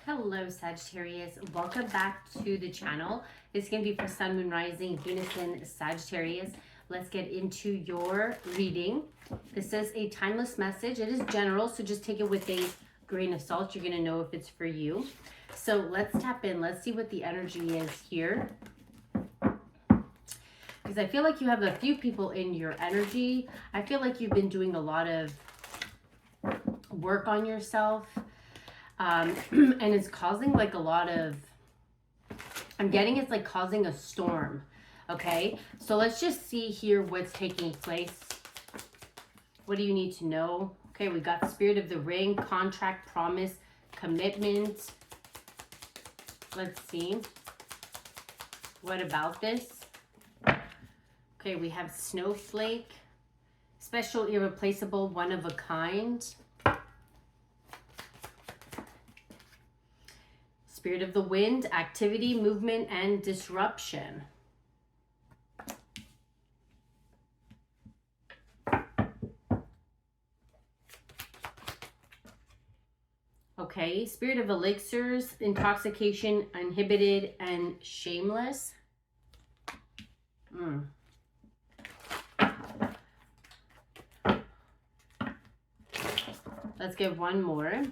Hello Sagittarius, welcome back to the channel. This is going to be for Sun, Moon, Rising, Venus in Sagittarius. Let's get into your reading. This is a timeless message. It is general, so just take it with a grain of salt. You're going to know if it's for you. So let's tap in. Let's see what the energy is here. Because I feel like you have a few people in your energy. I feel like you've been doing a lot of work on yourself. And it's causing like a lot of, I'm getting it's like causing a storm. Okay, so let's just see here what's taking place. What do you need to know? Okay, we got Spirit of the Ring, contract, promise, commitment. Let's see. What about this? Okay, we have Snowflake, special, irreplaceable, one of a kind. Spirit of the Wind, activity, movement, and disruption. Okay, Spirit of Elixirs, intoxication, inhibited, and shameless. Let's get one more.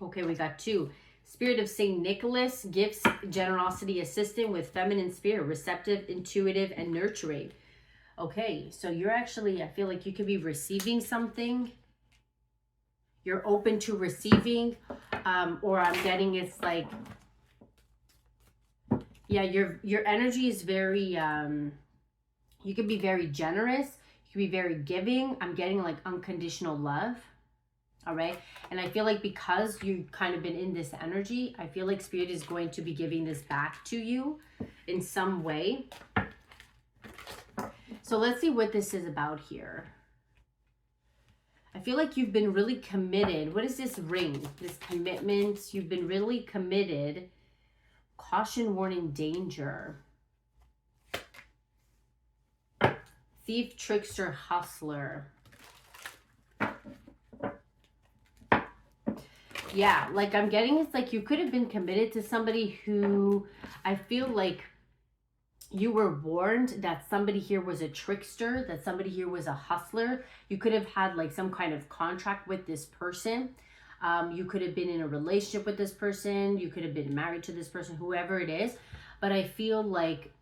Okay, we got two. Spirit of St. Nicholas, gifts, generosity, assistant with feminine spirit, receptive, intuitive, and nurturing. Okay, so you're actually, I feel like you could be receiving something. You're open to receiving, or I'm getting it's like, yeah, your energy is very, you could be very generous. You could be very giving. I'm getting like unconditional love. All right. And I feel like because you've kind of been in this energy, I feel like Spirit is going to be giving this back to you in some way. So let's see what this is about here. I feel like you've been really committed. What is this ring? This commitment. You've been really committed. Caution, warning, danger. Thief, trickster, hustler. Yeah, like I'm getting it's like you could have been committed to somebody who I feel like you were warned that somebody here was a trickster, that somebody here was a hustler. You could have had like some kind of contract with this person. You could have been in a relationship with this person. You could have been married to this person, whoever it is. But I feel like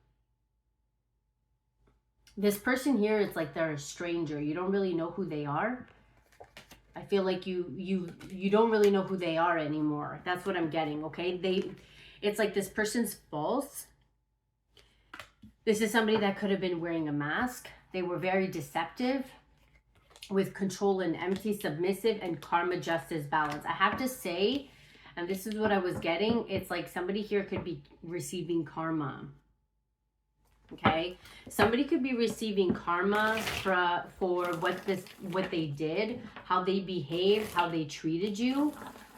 this person here, it's like they're a stranger. You don't really know who they are. I feel like you don't really know who they are anymore. That's what I'm getting, okay? It's like this person's false. This is somebody that could have been wearing a mask. They were very deceptive with control and empty, submissive, and karma, justice, balance. I have to say, and this is what I was getting, it's like somebody here could be receiving karma. Okay, somebody could be receiving karma for what they did, how they behaved, how they treated you.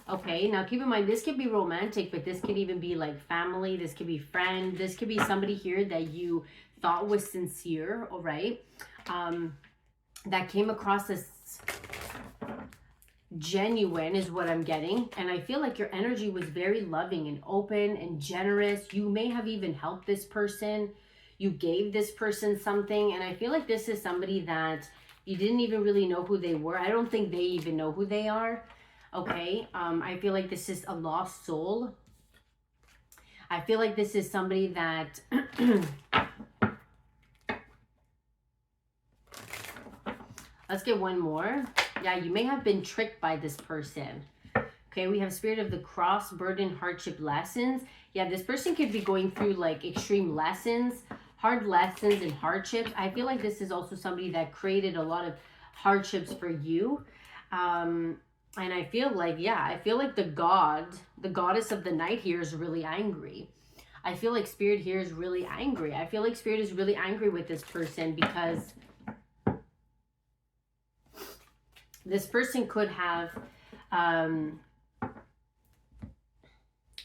Okay, now keep in mind, this could be romantic, but this could even be like family. This could be friend. This could be somebody here that you thought was sincere, all right? That came across as genuine is what I'm getting. And I feel like your energy was very loving and open and generous. You may have even helped this person. You gave this person something, and I feel like this is somebody that you didn't even really know who they were. I don't think they even know who they are. Okay, I feel like this is a lost soul. I feel like this is somebody that let's get one more. Yeah, you may have been tricked by this person. Okay, we have Spirit of the Cross, burden, hardship, lessons. Yeah, this person could be going through like extreme lessons, hard lessons and hardships. I feel like this is also somebody that created a lot of hardships for you. And I feel like, yeah, I feel like the goddess of the night here is really angry. I feel like Spirit here is really angry. I feel like Spirit is really angry with this person because this person could have,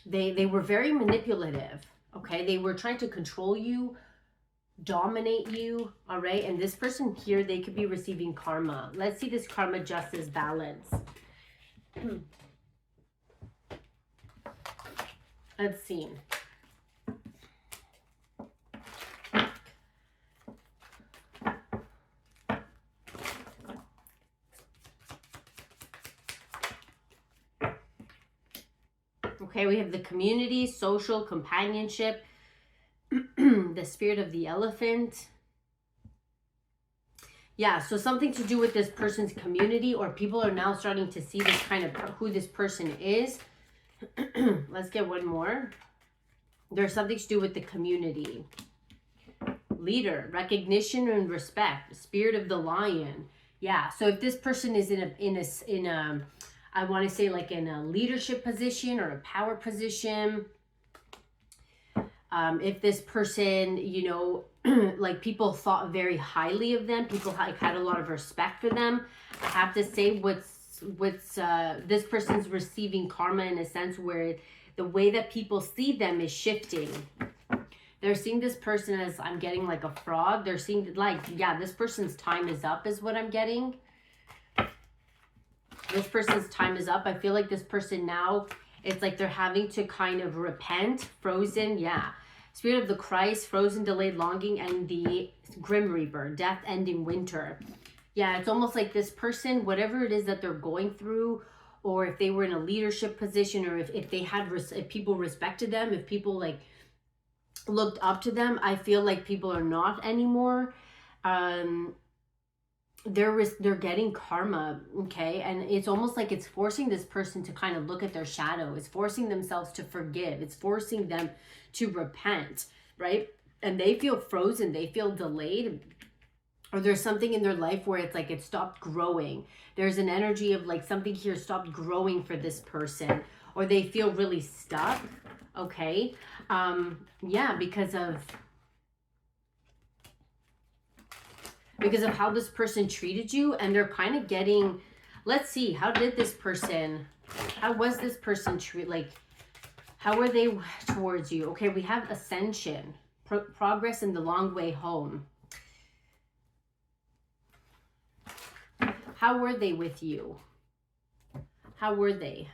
they were very manipulative. Okay, they were trying to control you, dominate you, all right? And this person here, they could be receiving karma. Let's see this karma, justice, balance. Let's see. Okay, we have the community, social, companionship, the spirit of the elephant. Yeah, so something to do with this person's community, or people are now starting to see this kind of who this person is. Let's get one more. There's something to do with the community. Leader, recognition and respect, spirit of the lion. Yeah, so if this person is in a I want to say like in a leadership position or a power position, if this person, you know, like people thought very highly of them, people had a lot of respect for them, I have to say what's this person's receiving karma in a sense where the way that people see them is shifting. They're seeing this person as, I'm getting like a fraud. They're seeing like, yeah, this person's time is up is what I'm getting. This person's time is up. I feel like this person now, it's like they're having to kind of repent. Frozen, yeah. Spirit of the Christ, frozen, delayed longing, and the Grim Reaper, death ending winter. Yeah, it's almost like this person, whatever it is that they're going through, or if they were in a leadership position, or if they had, if people respected them, if people like looked up to them, I feel like people are not anymore. They're getting karma, okay? And it's almost like it's forcing this person to kind of look at their shadow. It's forcing themselves to forgive. It's forcing them to repent, right? And they feel frozen. They feel delayed. Or there's something in their life where it's like it stopped growing. There's an energy of like something here stopped growing for this person. Or they feel really stuck, okay? Yeah, because of how this person treated you, and they're kind of getting, let's see, how was this person treat, like, how were they towards you? Okay, we have ascension, progress in the long way home. How were they with you? How were they?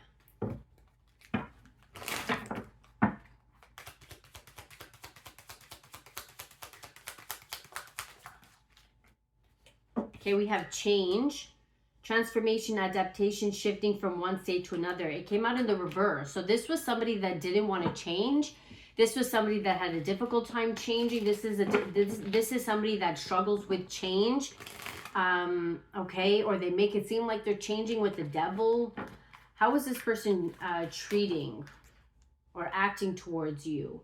Okay, we have change, transformation, adaptation, shifting from one state to another. It came out in the reverse. So this was somebody that didn't want to change. This was somebody that had a difficult time changing. This is somebody that struggles with change. Okay, or they make it seem like they're changing with the devil. How is this person treating or acting towards you?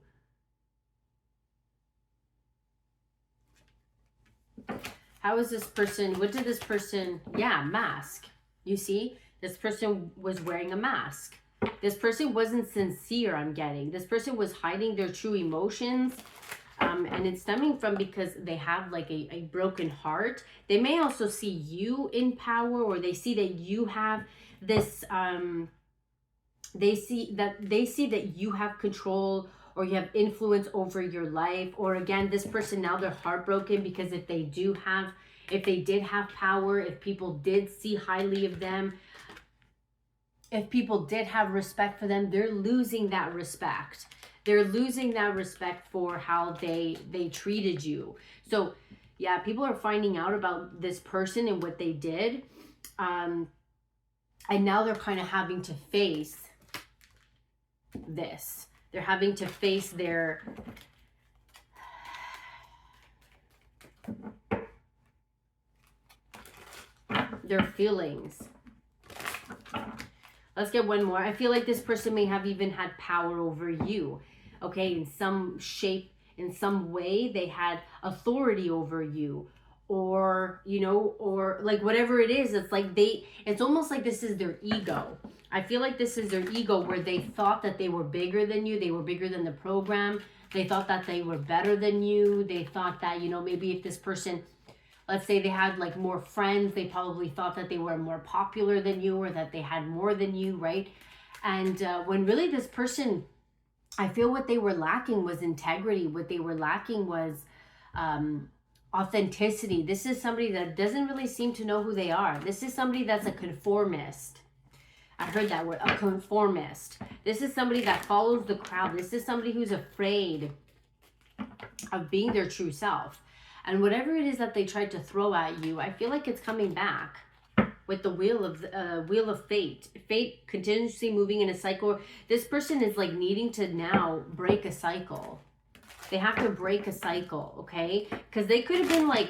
How is this person, what did this person, yeah, mask. You see, this person was wearing a mask. This person wasn't sincere, I'm getting. This person was hiding their true emotions. And it's stemming from because they have like a broken heart. They may also see you in power, or they see that you have this, they see that you have control, or you have influence over your life. Or again, this person now, they're heartbroken because if they did have power, if people did see highly of them, if people did have respect for them, they're losing that respect. They're losing that respect for how they treated you. So yeah, people are finding out about this person and what they did. And now they're kind of having to face this. They're having to face their feelings. Let's get one more. I feel like this person may have even had power over you. Okay, in some shape, in some way, they had authority over you. Or, you know, or like whatever it is, it's like it's almost like this is their ego. I feel like this is their ego, where they thought that they were bigger than you. They were bigger than the program. They thought that they were better than you. They thought that, you know, maybe if this person, let's say they had like more friends, they probably thought that they were more popular than you, or that they had more than you, right? And when really this person, I feel what they were lacking was integrity. What they were lacking was authenticity. This is somebody that doesn't really seem to know who they are. This is somebody that's a conformist. I heard that word, a conformist. This is somebody that follows the crowd. This is somebody who's afraid of being their true self. And whatever it is that they tried to throw at you, I feel like it's coming back with the wheel of fate. Fate continuously moving in a cycle. This person is like needing to now break a cycle. They have to break a cycle, okay? Because they could have been like,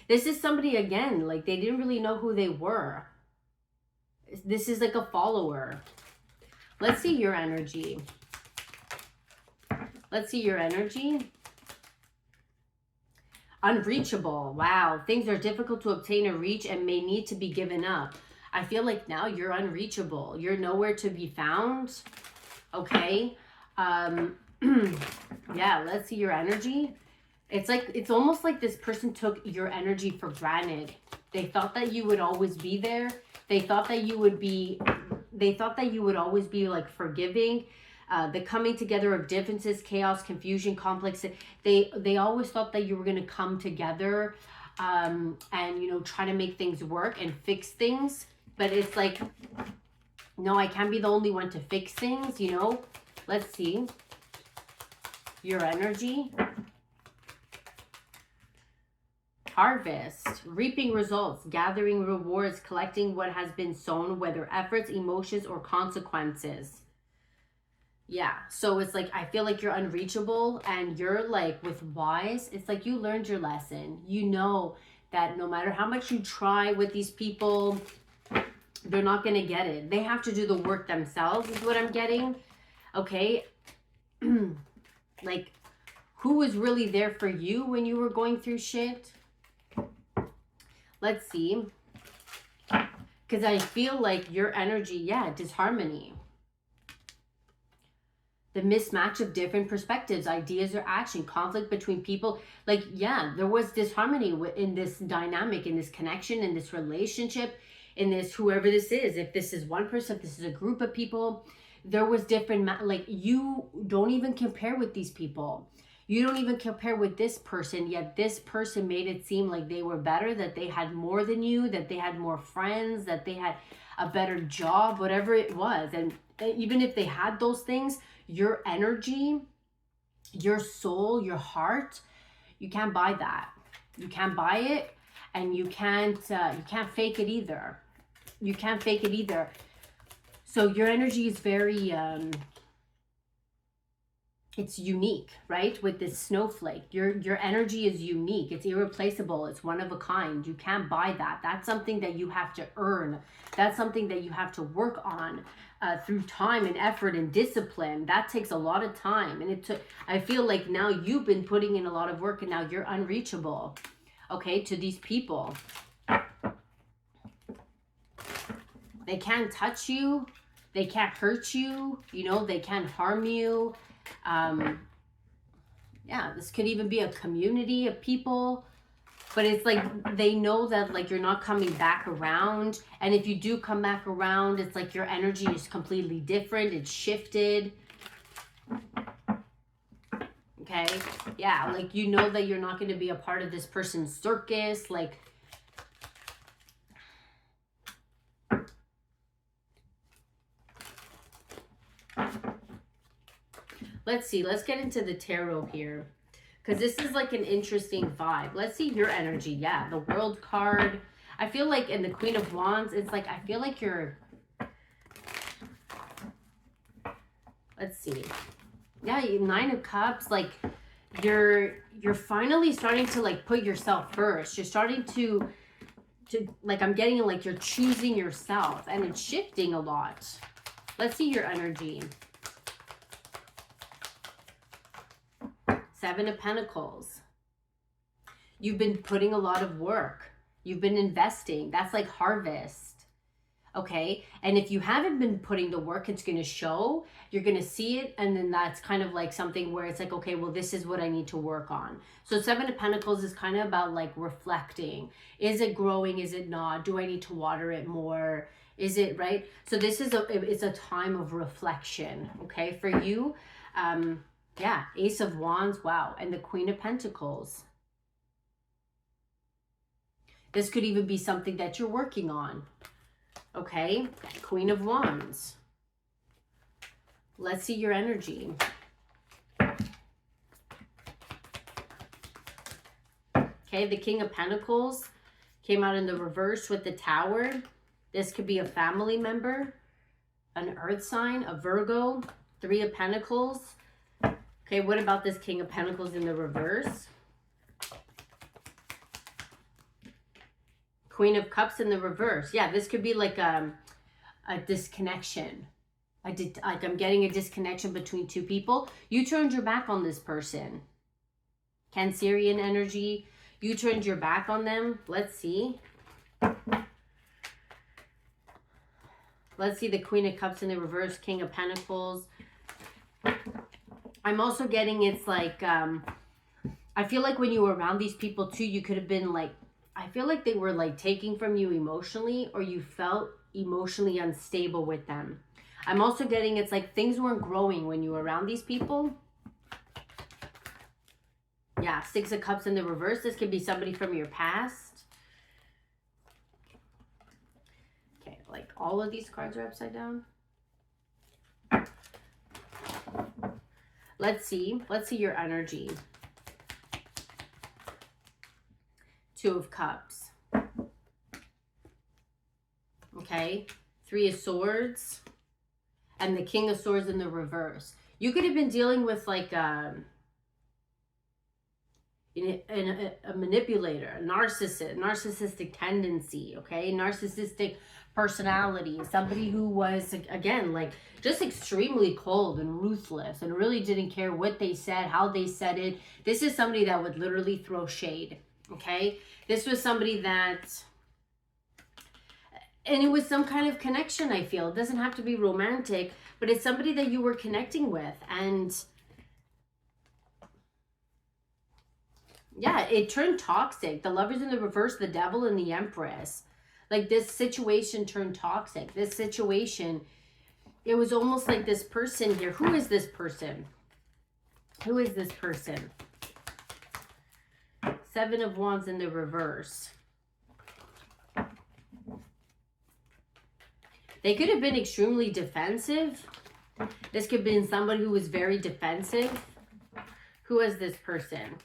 this is somebody, again, like they didn't really know who they were. This is like a follower. Let's see your energy. Let's see your energy. Unreachable. Wow. Things are difficult to obtain or reach and may need to be given up. I feel like now you're unreachable. You're nowhere to be found. Okay. Yeah, let's see your energy. It's like, it's almost like this person took your energy for granted. They thought that you would always be there. They thought that you would always be like forgiving. The coming together of differences, chaos, confusion, conflicts. They always thought that you were going to come together and, you know, try to make things work and fix things. But it's like, no, I can't be the only one to fix things, you know. Let's see your energy. Harvest, reaping results, gathering rewards, collecting what has been sown, whether efforts, emotions, or consequences. Yeah, so it's like, I feel like you're unreachable and you're like with wise, it's like you learned your lesson. You know that no matter how much you try with these people, they're not going to get it. They have to do the work themselves is what I'm getting. Okay. Like, who was really there for you when you were going through shit? Let's see. Because I feel like your energy, yeah, disharmony. The mismatch of different perspectives, ideas, or action, conflict between people. Like, yeah, there was disharmony in this dynamic, in this connection, in this relationship, in this, whoever this is. If this is one person, if this is a group of people, there was different, like, you don't even compare with these people. You don't even compare with this person, yet this person made it seem like they were better, that they had more than you, that they had more friends, that they had a better job, whatever it was. And even if they had those things, your energy, your soul, your heart, you can't buy that. You can't buy it, and you can't fake it either. You can't fake it either. So your energy is very, it's unique, right? With this snowflake, your energy is unique. It's irreplaceable. It's one of a kind. You can't buy that. That's something that you have to earn. That's something that you have to work on through time and effort and discipline. That takes a lot of time. And I feel like now you've been putting in a lot of work and now you're unreachable, okay, to these people. They can't touch you. They can't hurt you. You know, they can't harm you. Yeah, this could even be a community of people, but it's like they know that like you're not coming back around, and if you do come back around, it's like your energy is completely different. It's shifted. Okay, yeah, like you know that you're not going to be a part of this person's circus. Like, let's see. Let's get into the tarot here, because this is like an interesting vibe. Let's see your energy. Yeah, the World card. I feel like in the Queen of Wands, it's like, I feel like you're... Let's see. Yeah, Nine of Cups. Like, you're finally starting to like put yourself first. You're starting to like, I'm getting like you're choosing yourself, and it's shifting a lot. Let's see your energy. Seven of Pentacles. You've been putting a lot of work. You've been investing. That's like harvest. Okay. And if you haven't been putting the work, it's going to show. You're going to see it. And then that's kind of like something where it's like, okay, well, this is what I need to work on. So Seven of Pentacles is kind of about like reflecting. Is it growing? Is it not? Do I need to water it more? Is it right? So this is it's a time of reflection. Okay. For you, yeah, Ace of Wands, wow, and the Queen of Pentacles. This could even be something that you're working on. Okay, Queen of Wands. Let's see your energy. Okay, the King of Pentacles came out in the reverse with the Tower. This could be a family member, an earth sign, a Virgo, Three of Pentacles. Okay, what about this King of Pentacles in the reverse? Queen of Cups in the reverse. Yeah, this could be like a disconnection. Like I'm getting a disconnection between two people. You turned your back on this person. Cancerian energy. You turned your back on them. Let's see. Let's see the Queen of Cups in the reverse, King of Pentacles. I'm also getting it's like, I feel like when you were around these people too, you could have been like, I feel like they were like taking from you emotionally, or you felt emotionally unstable with them. I'm also getting it's like things weren't growing when you were around these people. Yeah, Six of Cups in the reverse. This could be somebody from your past. Okay, like all of these cards are upside down. Let's see your energy. Two of Cups. Okay, Three of Swords. And the King of Swords in the reverse. You could have been dealing with like a manipulator, a narcissistic tendency, okay? Narcissistic personality. Somebody who was, again, like just extremely cold and ruthless and really didn't care what they said, how they said it. This is somebody that would literally throw shade, okay? This was somebody that... And it was some kind of connection, I feel. It doesn't have to be romantic, but it's somebody that you were connecting with. And yeah, it turned toxic. The Lovers in the reverse, the Devil and the Empress. Like this situation turned toxic. This situation, it was almost like this person here. Who is this person? Who is this person? Seven of Wands in the reverse. They could have been extremely defensive. This could have been somebody who was very defensive. Who is this person?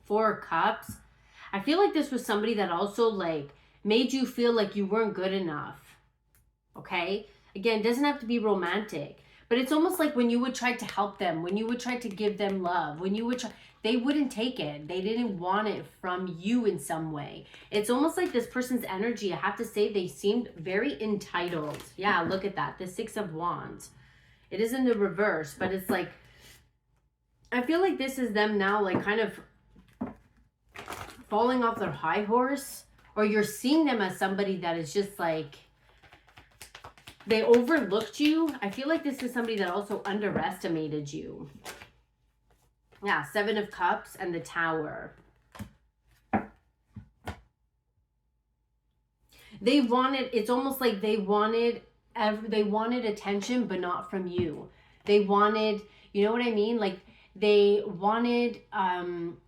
Four of Cups. I feel like this was somebody that also like made you feel like you weren't good enough. Okay? Again, it doesn't have to be romantic. But it's almost like when you would try to help them, when you would try to give them love, when you would try... They wouldn't take it. They didn't want it from you in some way. It's almost like this person's energy, I have to say, they seemed very entitled. Yeah, look at that. The Six of Wands. It is in the reverse, but it's like, I feel like this is them now, like kind of falling off their high horse. Or you're seeing them as somebody that is just like, they overlooked you. I feel like this is somebody that also underestimated you. Yeah, Seven of Cups and the Tower. They wanted, it's almost like they wanted attention, but not from you. They wanted, you know what I mean? Like they wanted,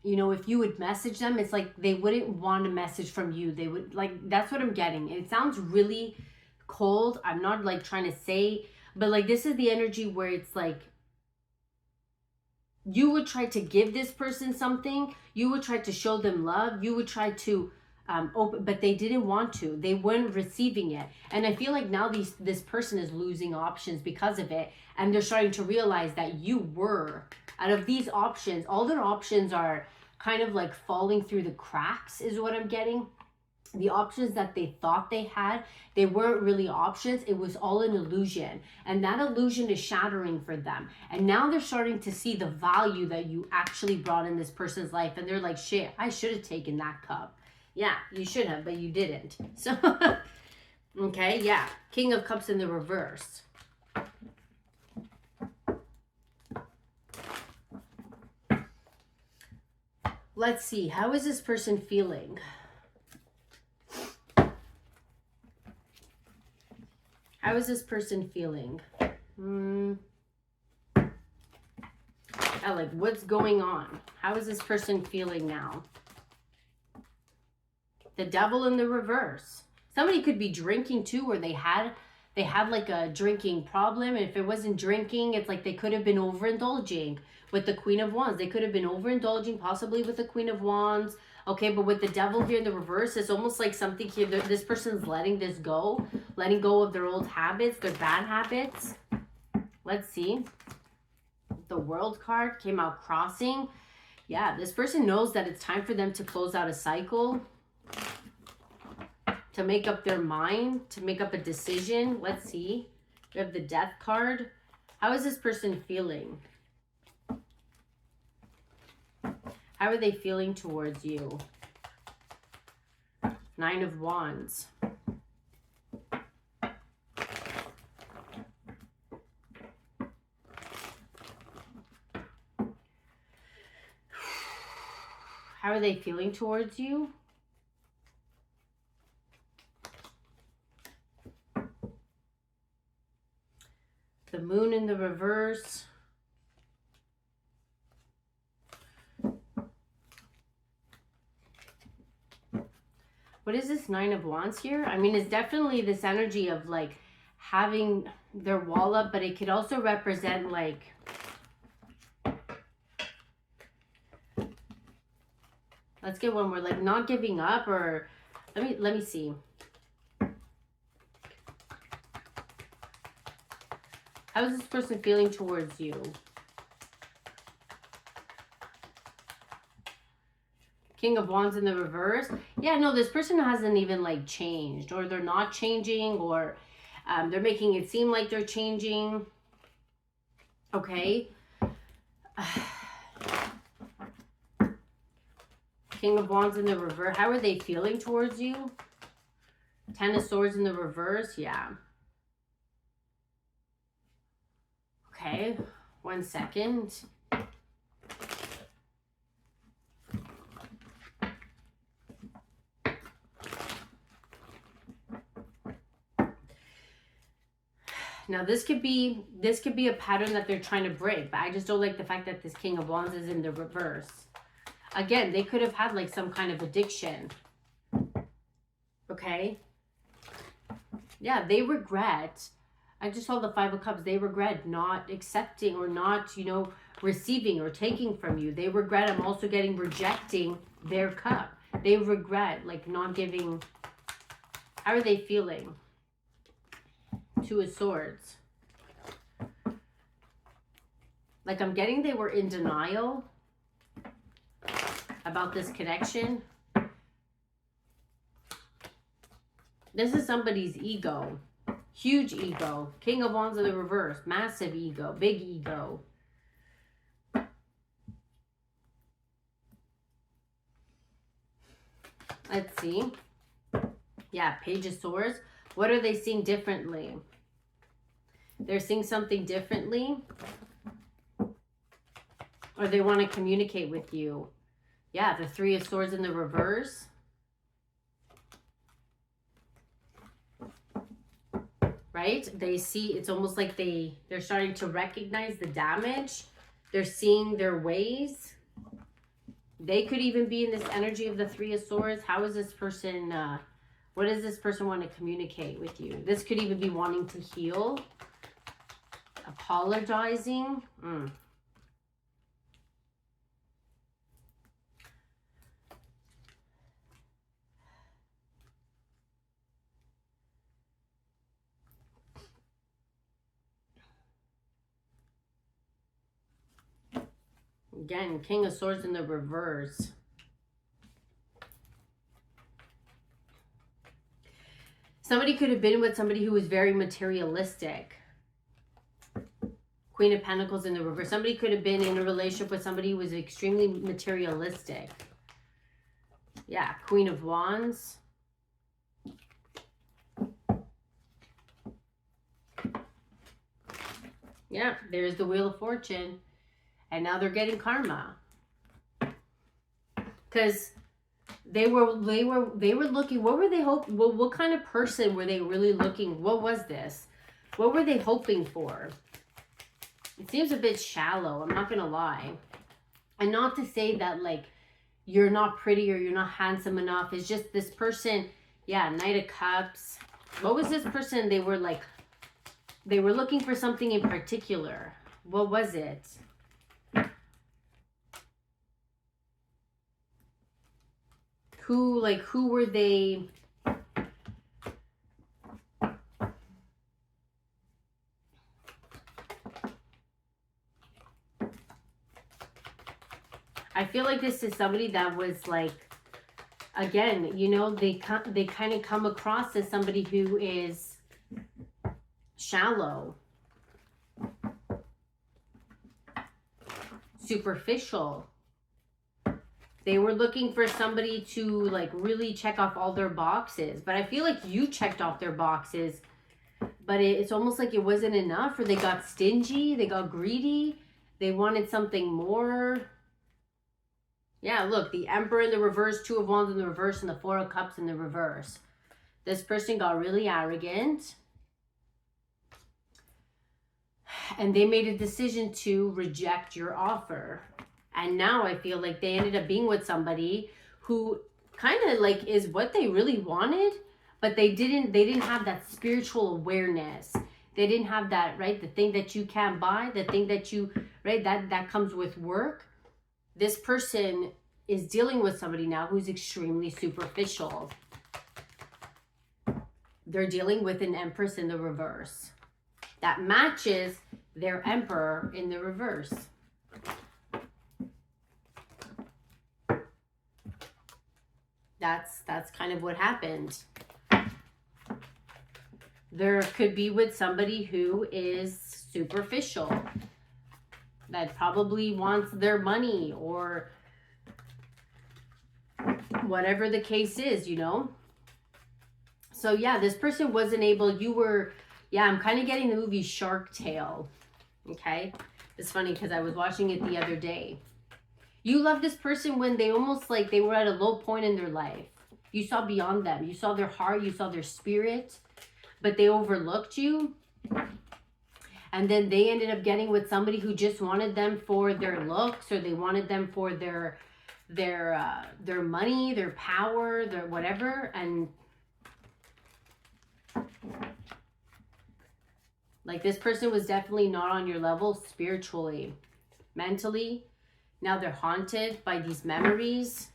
you know, if you would message them, it's like they wouldn't want a message from you. They would, like, that's what I'm getting. It sounds really cold. I'm not like trying to say, but like this is the energy where it's like, you would try to give this person something. You would try to show them love. You would try to open, but they didn't want to. They weren't receiving it. And I feel like now this person is losing options because of it. And they're starting to realize that you were, out of these options, all their options are kind of like falling through the cracks is what I'm getting. The options that they thought they had, they weren't really options. It was all an illusion. And that illusion is shattering for them. And now they're starting to see the value that you actually brought in this person's life. And they're like, shit, I should have taken that cup. Yeah, you should have, but you didn't. So, okay, yeah. King of Cups in the reverse. Let's see. How is this person feeling? How is this person feeling? Yeah, like what's going on? How is this person feeling now? The Devil in the reverse. Somebody could be drinking too, or they had like a drinking problem. And if it wasn't drinking, it's like they could have been overindulging with the Queen of Wands. They could have been overindulging possibly with the Queen of Wands. Okay, but with the Devil here in the reverse, it's almost like something here, this person's letting this go, letting go of their old habits, their bad habits. Let's see. The World card came out, crossing. Yeah, this person knows that it's time for them to close out a cycle, to make up their mind, to make up a decision. Let's see. We have the Death card. How is this person feeling? How are they feeling towards you? Nine of Wands. How are they feeling towards you? The Moon in the reverse. What is this Nine of Wands here? I mean, it's definitely this energy of like having their wall up, but it could also represent like let's get one more, like not giving up, or let me see. How is this person feeling towards you? King of Wands in the reverse. Yeah, no, this person hasn't even like changed, or they're not changing, or they're making it seem like they're changing. Okay. King of Wands in the reverse. How are they feeling towards you? Ten of Swords in the reverse. Yeah. Okay. 1 second. Now this could be a pattern that they're trying to break, but I just don't like the fact that this King of Wands is in the reverse. Again, they could have had like some kind of addiction. Okay? Yeah, they regret. I just saw the Five of Cups. They regret not accepting or not, you know, receiving or taking from you. They regret, I'm also getting, rejecting their cup. They regret like not giving. How are they feeling? Two of Swords. Like I'm getting they were in denial about this connection. This is somebody's ego. Huge ego. King of Wands in the reverse. Massive ego. Big ego. Let's see. Yeah, Page of Swords. What are they seeing differently? They're seeing something differently. Or they want to communicate with you. Yeah, the Three of Swords in the reverse. Right? They see, it's almost like they're starting to recognize the damage. They're seeing their ways. They could even be in this energy of the Three of Swords. How is this person, what does this person want to communicate with you? This could even be wanting to heal. Apologizing. Again, King of Swords in the reverse. Somebody could have been with somebody who was very materialistic. Queen of Pentacles in the reverse. Somebody could have been in a relationship with somebody who was extremely materialistic. Yeah, Queen of Wands. Yeah, there's the Wheel of Fortune. And now they're getting karma. Because they were looking, what were they hoping, what kind of person were they really looking, what was this? What were they hoping for? It seems a bit shallow, I'm not gonna lie. And not to say that like you're not pretty or you're not handsome enough. It's just this person, yeah, Knight of Cups. What was this person? They were looking for something in particular. What was it? Who were they? I feel like this is somebody that was like, again, you know, they kind of come across as somebody who is shallow, superficial. They were looking for somebody to like really check off all their boxes. But I feel like you checked off their boxes, but it's almost like it wasn't enough, or they got stingy, they got greedy, they wanted something more. Yeah, look, the Emperor in the reverse, Two of Wands in the reverse, and the Four of Cups in the reverse. This person got really arrogant. And they made a decision to reject your offer. And now I feel like they ended up being with somebody who kind of like is what they really wanted, but they didn't have that spiritual awareness. They didn't have that, right? The thing that you can't buy, the thing that you, right? That comes with work. This person is dealing with somebody now who's extremely superficial. They're dealing with an Empress in the reverse. That matches their Emperor in the reverse. That's kind of what happened. There could be with somebody who is superficial, that probably wants their money or whatever the case is, you know. So yeah, this person wasn't able, you were, yeah, I'm kind of getting the movie Shark Tale. Okay, it's funny because I was watching it the other day. You love this person when they almost like they were at a low point in their life. You saw beyond them. You saw their heart. You saw their spirit. But they overlooked you. And then they ended up getting with somebody who just wanted them for their looks, or they wanted them for their money, their power, their whatever. And like this person was definitely not on your level spiritually, mentally. Now they're haunted by these memories.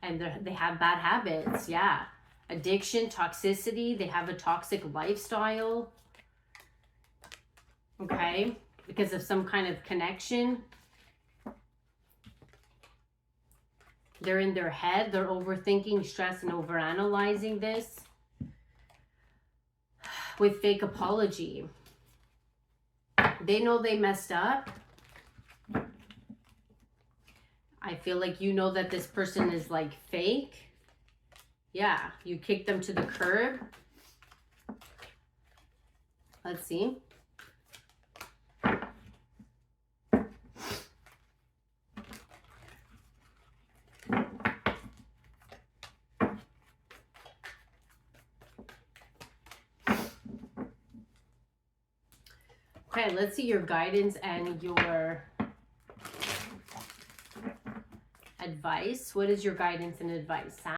And they have bad habits. Yeah. Addiction, toxicity. They have a toxic lifestyle. Okay. Because of some kind of connection. They're in their head. They're overthinking, stress, and overanalyzing this. With fake apology. They know they messed up. I feel like you know that this person is like fake. Yeah, you kick them to the curb. Let's see. Okay, let's see your guidance and your advice. What is your guidance and advice, Sag?